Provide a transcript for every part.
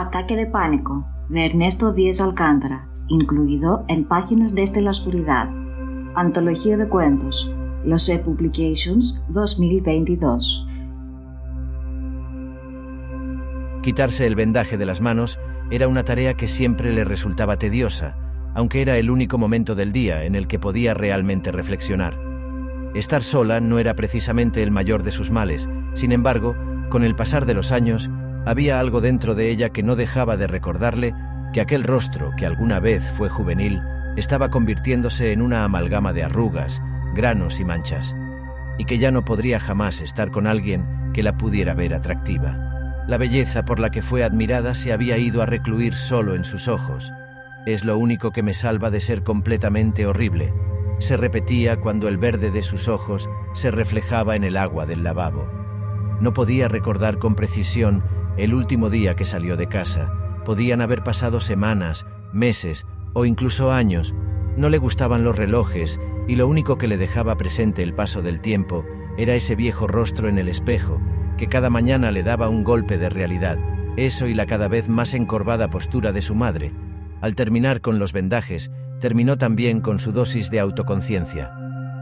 Ataque de pánico, de Ernesto Díez Alcántara, incluido en Páginas desde la oscuridad. Antología de cuentos, Los Publications 2022. Quitarse el vendaje de las manos era una tarea que siempre le resultaba tediosa, aunque era el único momento del día en el que podía realmente reflexionar. Estar sola no era precisamente el mayor de sus males. Sin embargo, con el pasar de los años, había algo dentro de ella que no dejaba de recordarle que aquel rostro, que alguna vez fue juvenil, estaba convirtiéndose en una amalgama de arrugas, granos y manchas, y que ya no podría jamás estar con alguien que la pudiera ver atractiva. La belleza por la que fue admirada se había ido a recluir solo en sus ojos. «Es lo único que me salva de ser completamente horrible», se repetía cuando el verde de sus ojos se reflejaba en el agua del lavabo. No podía recordar con precisión el último día que salió de casa. Podían haber pasado semanas, meses o incluso años. No le gustaban los relojes y lo único que le dejaba presente el paso del tiempo era ese viejo rostro en el espejo, que cada mañana le daba un golpe de realidad, eso y la cada vez más encorvada postura de su madre. Al terminar con los vendajes, terminó también con su dosis de autoconciencia.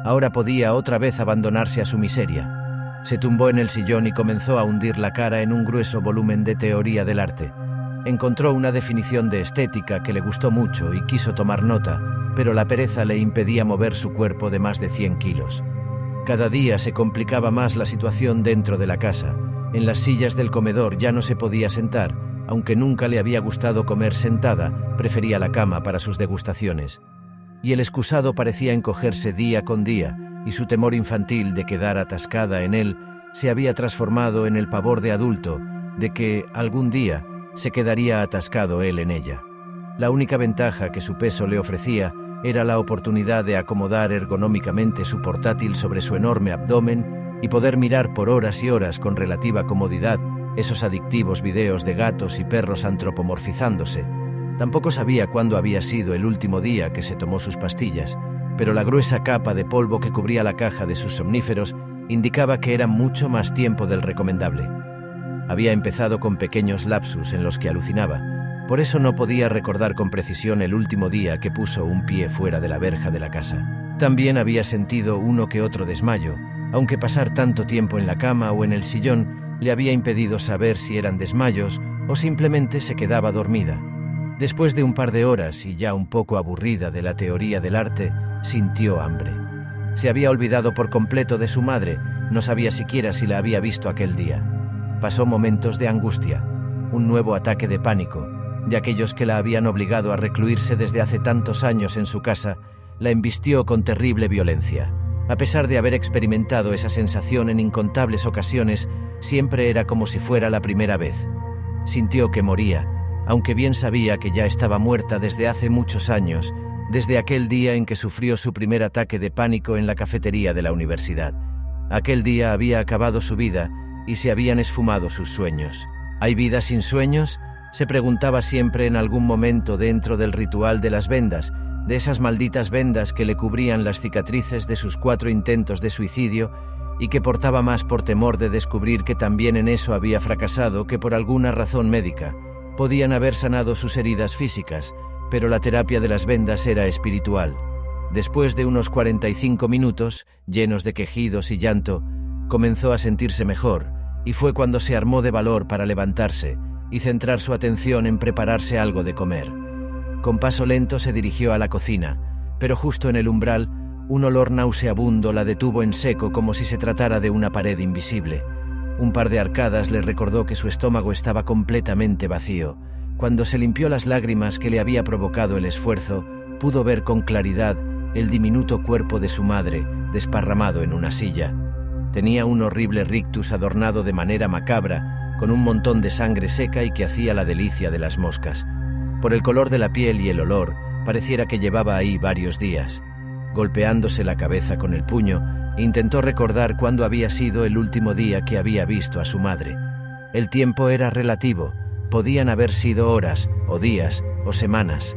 Ahora podía otra vez abandonarse a su miseria. Se tumbó en el sillón y comenzó a hundir la cara en un grueso volumen de teoría del arte. Encontró una definición de estética que le gustó mucho y quiso tomar nota, pero la pereza le impedía mover su cuerpo de más de 100 kilos. Cada día se complicaba más la situación dentro de la casa. En las sillas del comedor ya no se podía sentar. Aunque nunca le había gustado comer sentada, prefería la cama para sus degustaciones. Y el excusado parecía encogerse día con día, y su temor infantil de quedar atascada en él se había transformado en el pavor de adulto de que, algún día, se quedaría atascado él en ella. La única ventaja que su peso le ofrecía era la oportunidad de acomodar ergonómicamente su portátil sobre su enorme abdomen y poder mirar por horas y horas con relativa comodidad esos adictivos videos de gatos y perros antropomorfizándose. Tampoco sabía cuándo había sido el último día que se tomó sus pastillas, pero la gruesa capa de polvo que cubría la caja de sus somníferos indicaba que era mucho más tiempo del recomendable. Había empezado con pequeños lapsus en los que alucinaba, por eso no podía recordar con precisión el último día que puso un pie fuera de la verja de la casa. También había sentido uno que otro desmayo, aunque pasar tanto tiempo en la cama o en el sillón le había impedido saber si eran desmayos o simplemente se quedaba dormida. Después de un par de horas y ya un poco aburrida de la teoría del arte, sintió hambre. Se había olvidado por completo de su madre, no sabía siquiera si la había visto aquel día. Pasó momentos de angustia, un nuevo ataque de pánico, de aquellos que la habían obligado a recluirse desde hace tantos años en su casa, la embistió con terrible violencia. A pesar de haber experimentado esa sensación en incontables ocasiones, siempre era como si fuera la primera vez. Sintió que moría, aunque bien sabía que ya estaba muerta desde hace muchos años, desde aquel día en que sufrió su primer ataque de pánico en la cafetería de la universidad. Aquel día había acabado su vida y se habían esfumado sus sueños. ¿Hay vida sin sueños?, se preguntaba siempre en algún momento dentro del ritual de las vendas, de esas malditas vendas que le cubrían las cicatrices de sus 4 intentos de suicidio y que portaba más por temor de descubrir que también en eso había fracasado que por alguna razón médica. Podían haber sanado sus heridas físicas, pero la terapia de las vendas era espiritual. Después de unos 45 minutos, llenos de quejidos y llanto, comenzó a sentirse mejor, y fue cuando se armó de valor para levantarse y centrar su atención en prepararse algo de comer. Con paso lento se dirigió a la cocina, pero justo en el umbral, un olor nauseabundo la detuvo en seco como si se tratara de una pared invisible. Un par de arcadas le recordó que su estómago estaba completamente vacío. Cuando se limpió las lágrimas que le había provocado el esfuerzo, pudo ver con claridad el diminuto cuerpo de su madre, desparramado en una silla. Tenía un horrible rictus adornado de manera macabra, con un montón de sangre seca y que hacía la delicia de las moscas. Por el color de la piel y el olor, pareciera que llevaba ahí varios días. Golpeándose la cabeza con el puño, intentó recordar cuándo había sido el último día que había visto a su madre. El tiempo era relativo, podían haber sido horas, o días, o semanas.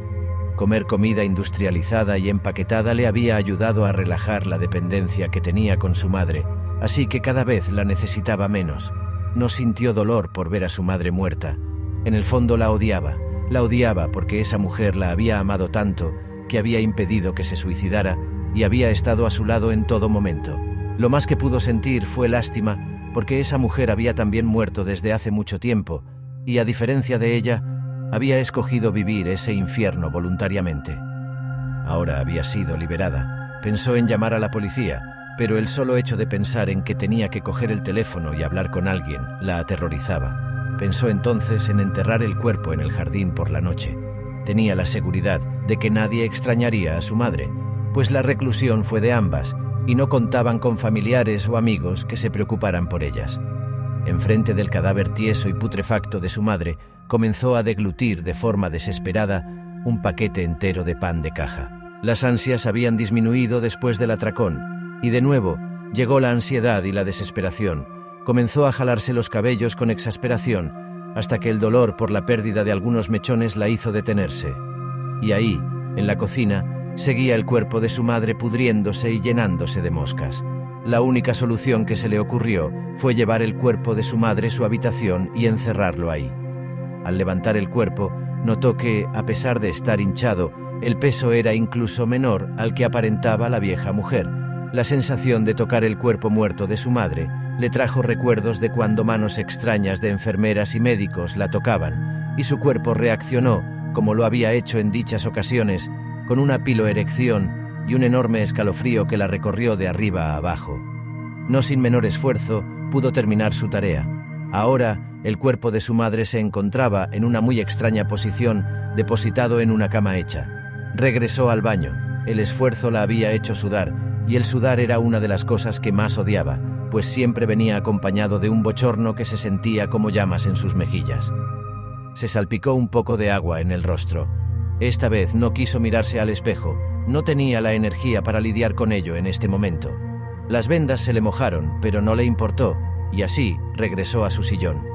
Comer comida industrializada y empaquetada le había ayudado a relajar la dependencia que tenía con su madre, así que cada vez la necesitaba menos. No sintió dolor por ver a su madre muerta. En el fondo la odiaba porque esa mujer la había amado tanto que había impedido que se suicidara y había estado a su lado en todo momento. Lo más que pudo sentir fue lástima porque esa mujer había también muerto desde hace mucho tiempo y, a diferencia de ella, había escogido vivir ese infierno voluntariamente. Ahora había sido liberada. Pensó en llamar a la policía, pero el solo hecho de pensar en que tenía que coger el teléfono y hablar con alguien la aterrorizaba. Pensó entonces en enterrar el cuerpo en el jardín por la noche. Tenía la seguridad de que nadie extrañaría a su madre, pues la reclusión fue de ambas y no contaban con familiares o amigos que se preocuparan por ellas. Enfrente del cadáver tieso y putrefacto de su madre, comenzó a deglutir de forma desesperada un paquete entero de pan de caja. Las ansias habían disminuido después del atracón, y de nuevo llegó la ansiedad y la desesperación. Comenzó a jalarse los cabellos con exasperación, hasta que el dolor por la pérdida de algunos mechones la hizo detenerse. Y ahí, en la cocina, seguía el cuerpo de su madre pudriéndose y llenándose de moscas. La única solución que se le ocurrió fue llevar el cuerpo de su madre a su habitación y encerrarlo ahí. Al levantar el cuerpo, notó que, a pesar de estar hinchado, el peso era incluso menor al que aparentaba la vieja mujer. La sensación de tocar el cuerpo muerto de su madre le trajo recuerdos de cuando manos extrañas de enfermeras y médicos la tocaban, y su cuerpo reaccionó, como lo había hecho en dichas ocasiones, con una piloerección y un enorme escalofrío que la recorrió de arriba a abajo. No sin menor esfuerzo, pudo terminar su tarea. Ahora, el cuerpo de su madre se encontraba en una muy extraña posición, depositado en una cama hecha. Regresó al baño. El esfuerzo la había hecho sudar, y el sudar era una de las cosas que más odiaba, pues siempre venía acompañado de un bochorno que se sentía como llamas en sus mejillas. Se salpicó un poco de agua en el rostro. Esta vez no quiso mirarse al espejo, no tenía la energía para lidiar con ello en este momento. Las vendas se le mojaron, pero no le importó, y así regresó a su sillón.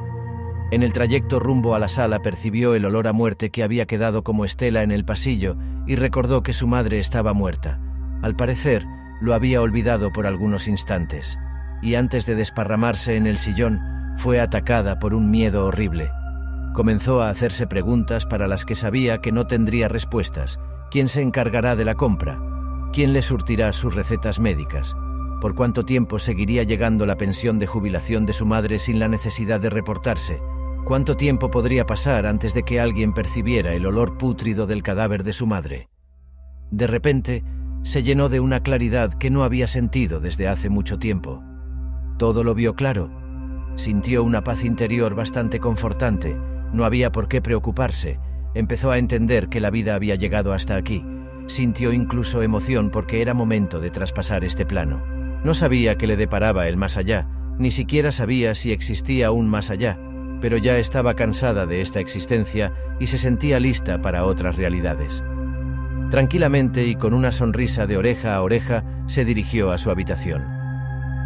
En el trayecto rumbo a la sala percibió el olor a muerte que había quedado como estela en el pasillo y recordó que su madre estaba muerta. Al parecer, lo había olvidado por algunos instantes, y antes de desparramarse en el sillón, fue atacada por un miedo horrible. Comenzó a hacerse preguntas para las que sabía que no tendría respuestas. ¿Quién se encargará de la compra? ¿Quién le surtirá sus recetas médicas? ¿Por cuánto tiempo seguiría llegando la pensión de jubilación de su madre sin la necesidad de reportarse? ¿Cuánto tiempo podría pasar antes de que alguien percibiera el olor pútrido del cadáver de su madre? De repente, se llenó de una claridad que no había sentido desde hace mucho tiempo. Todo lo vio claro. Sintió una paz interior bastante confortante. No había por qué preocuparse. Empezó a entender que la vida había llegado hasta aquí. Sintió incluso emoción porque era momento de traspasar este plano. No sabía qué le deparaba el más allá, ni siquiera sabía si existía un más allá, pero ya estaba cansada de esta existencia y se sentía lista para otras realidades. Tranquilamente y con una sonrisa de oreja a oreja, se dirigió a su habitación.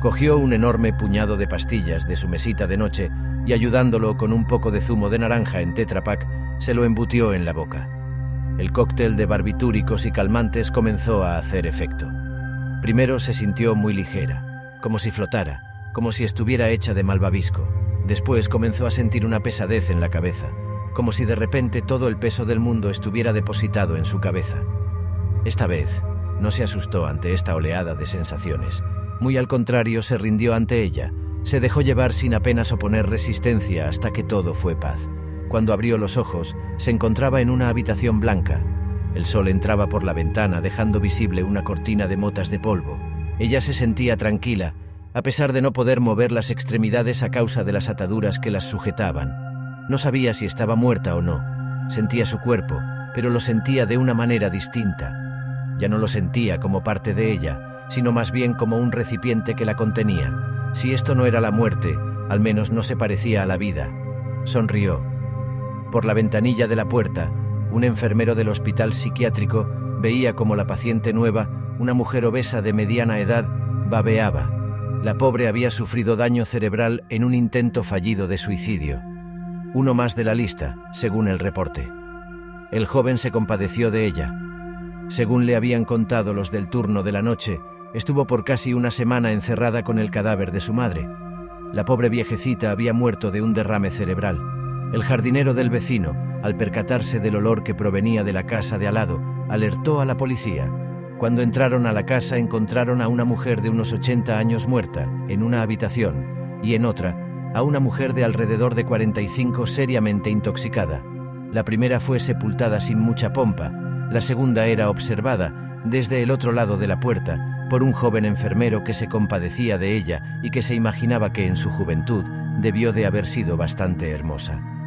Cogió un enorme puñado de pastillas de su mesita de noche y, ayudándolo con un poco de zumo de naranja en Tetra Pak, se lo embutió en la boca. El cóctel de barbitúricos y calmantes comenzó a hacer efecto. Primero se sintió muy ligera, como si flotara, como si estuviera hecha de malvavisco. Después comenzó a sentir una pesadez en la cabeza, como si de repente todo el peso del mundo estuviera depositado en su cabeza. Esta vez no se asustó ante esta oleada de sensaciones. Muy al contrario, se rindió ante ella. Se dejó llevar sin apenas oponer resistencia hasta que todo fue paz. Cuando abrió los ojos, se encontraba en una habitación blanca. El sol entraba por la ventana dejando visible una cortina de motas de polvo. Ella se sentía tranquila, a pesar de no poder mover las extremidades a causa de las ataduras que las sujetaban. No sabía si estaba muerta o no. Sentía su cuerpo, pero lo sentía de una manera distinta. Ya no lo sentía como parte de ella, sino más bien como un recipiente que la contenía. Si esto no era la muerte, al menos no se parecía a la vida. Sonrió. Por la ventanilla de la puerta, un enfermero del hospital psiquiátrico veía como la paciente nueva, una mujer obesa de mediana edad, babeaba. La pobre había sufrido daño cerebral en un intento fallido de suicidio. Uno más de la lista, según el reporte. El joven se compadeció de ella. Según le habían contado los del turno de la noche, estuvo por casi una semana encerrada con el cadáver de su madre. La pobre viejecita había muerto de un derrame cerebral. El jardinero del vecino, al percatarse del olor que provenía de la casa de al lado, alertó a la policía. Cuando entraron a la casa encontraron a una mujer de unos 80 años muerta, en una habitación, y en otra, a una mujer de alrededor de 45 seriamente intoxicada. La primera fue sepultada sin mucha pompa, la segunda era observada, desde el otro lado de la puerta, por un joven enfermero que se compadecía de ella y que se imaginaba que en su juventud debió de haber sido bastante hermosa.